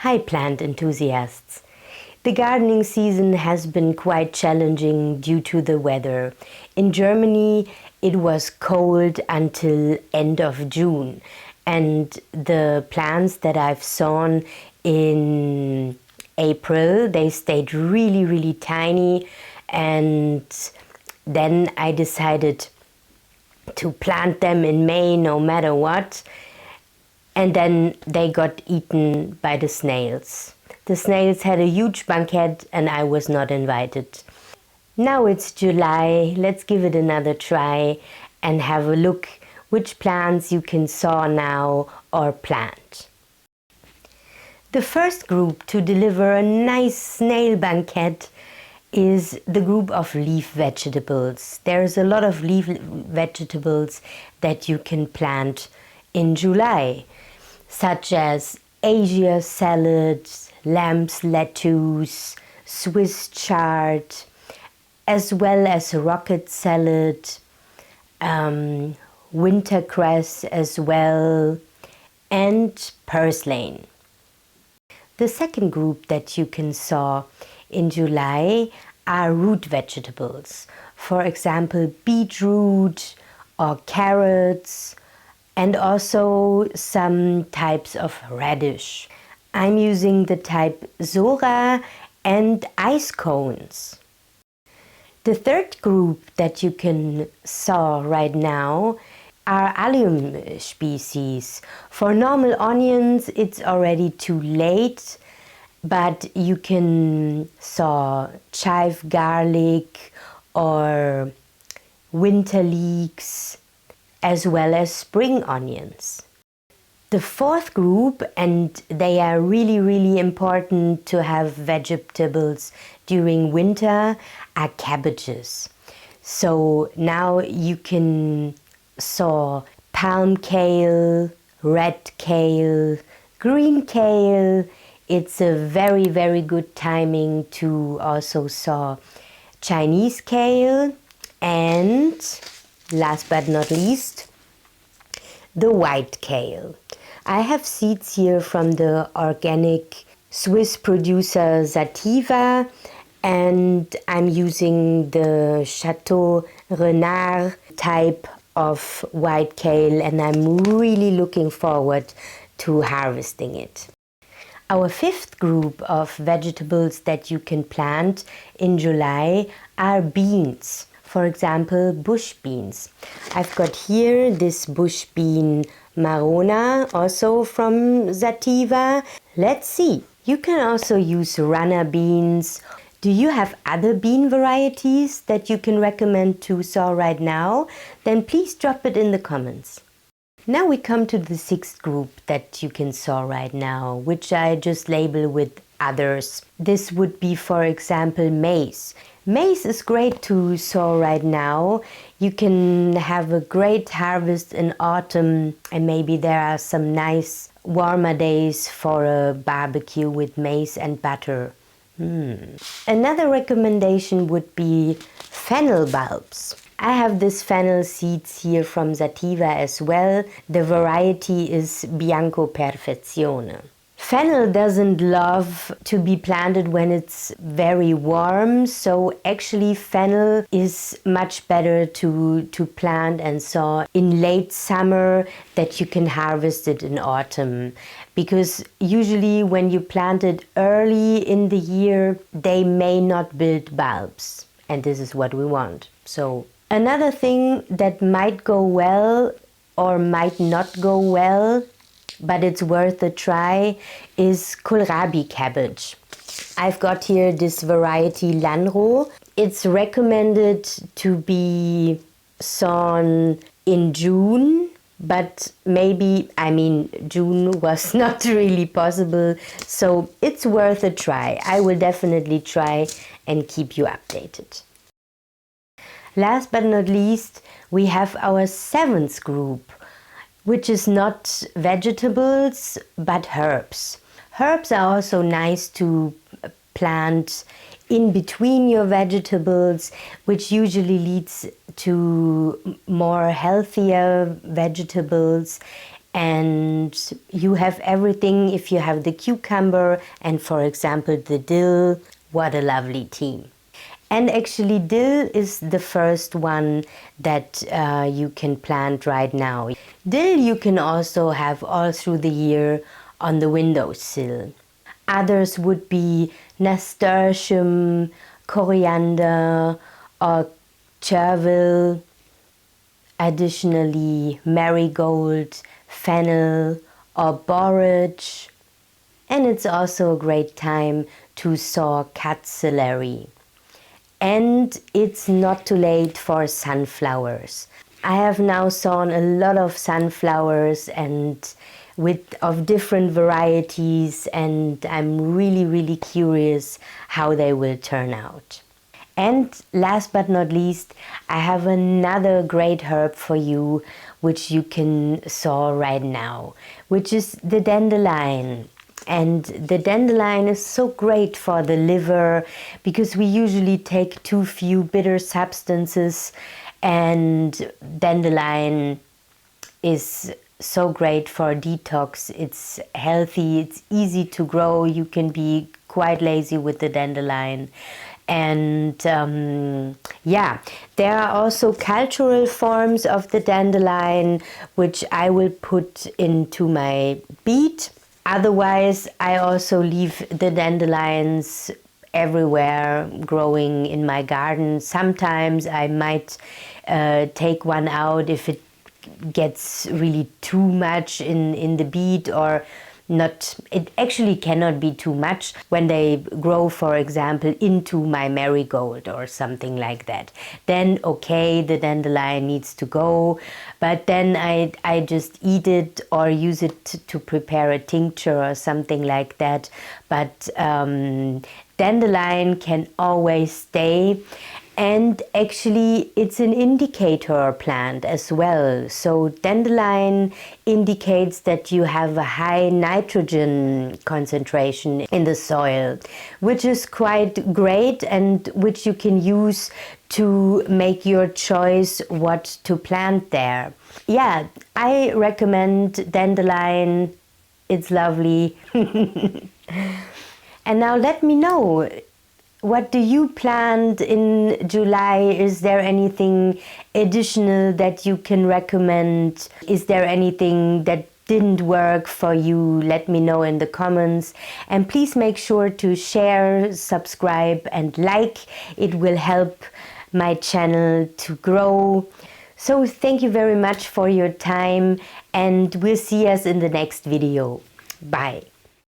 Hi plant enthusiasts! The gardening season has been quite challenging due to the weather. In Germany it was cold until end of June, and the plants that I've sown in April, they stayed really tiny, and then I decided to plant them in May no matter what. And then they got eaten by the snails. The snails had a huge banquet and I was not invited. Now it's July, let's give it another try and have a look which plants you can sow now or plant. The first group to deliver a nice snail banquet is the group of leaf vegetables. There's a lot of leaf vegetables that you can plant in July, such as Asia salad, lamb's lettuce, Swiss chard, as well as rocket salad, wintercress as well, and purslane. The second group that you can sow in July are root vegetables. For example, beetroot or carrots, and also some types of radish. I'm using the type Sora and ice cones. The third group that you can sow right now are allium species. For normal onions it's already too late, but you can sow chive garlic or winter leeks, as well as spring onions. The fourth group, and they are really important to have vegetables during winter, are cabbages. So now you can sow palm kale, red kale, green kale. It's a very good timing to also sow Chinese kale, and last but not least, the white kale. I have seeds here from the organic Swiss producer Sativa, and I'm using the Chateau Renard type of white kale, and I'm really looking forward to harvesting it. Our fifth group of vegetables that you can plant in July are beans. For example, bush beans. I've got here this bush bean Marona, also from Sativa. Let's see. You can also use runner beans. Do you have other bean varieties that you can recommend to sow right now? Then please drop it in the comments. Now we come to the sixth group that you can sow right now, which I just label with others. This would be, for example, maize. Maize is great to sow right now. You can have a great harvest in autumn, and maybe there are some nice warmer days for a barbecue with maize and butter. Another recommendation would be fennel bulbs. I have this fennel seeds here from Sativa as well. The variety is Bianco Perfezione. Fennel doesn't love to be planted when it's very warm, so actually fennel is much better to plant and sow in late summer, that you can harvest it in autumn. Because usually when you plant it early in the year, they may not build bulbs, and this is what we want. So another thing that might go well or might not go well, but it's worth a try, is kohlrabi cabbage. I've got here this variety Lanro. It's recommended to be sown in June, but maybe, June was not really possible, so it's worth a try. I will definitely try and keep you updated. Last but not least, we have our seventh group, which is not vegetables but herbs. Herbs are also nice to plant in between your vegetables, which usually leads to more healthier vegetables, And you have everything. If you have the cucumber and, for example, the dill, what a lovely team. And actually dill is the first one that you can plant right now. Dill you can also have all through the year on the windowsill. Others would be nasturtium, coriander, or chervil. Additionally, marigold, fennel, or borage. And it's also a great time to sow cut celery. And it's not too late for sunflowers. I have now sown a lot of sunflowers and of different varieties, and I'm really curious how they will turn out. And last but not least, I have another great herb for you which you can sow right now, which is the dandelion. And the dandelion is so great for the liver because we usually take too few bitter substances, and dandelion is so great for detox. It's healthy, it's easy to grow, you can be quite lazy with the dandelion. And yeah, there are also cultural forms of the dandelion which I will put into my beet. Otherwise, I also leave the dandelions everywhere growing in my garden. Sometimes I might take one out if it gets really too much in the beet, or not. It actually cannot be too much when they grow, for example, into my marigold or something like that. Then okay, the dandelion needs to go, but then I just eat it or use it to prepare a tincture or something like that. But dandelion can always stay. And actually it's an indicator plant as well. So dandelion indicates that you have a high nitrogen concentration in the soil, which is quite great and which you can use to make your choice what to plant there. Yeah, I recommend dandelion. It's lovely. And now let me know, what do you plant in July? Is there anything additional that you can recommend? Is there anything that didn't work for you? Let me know in the comments. And please make sure to share, subscribe and like. It will help my channel to grow. So thank you very much for your time, and we'll see us in the next video. Bye.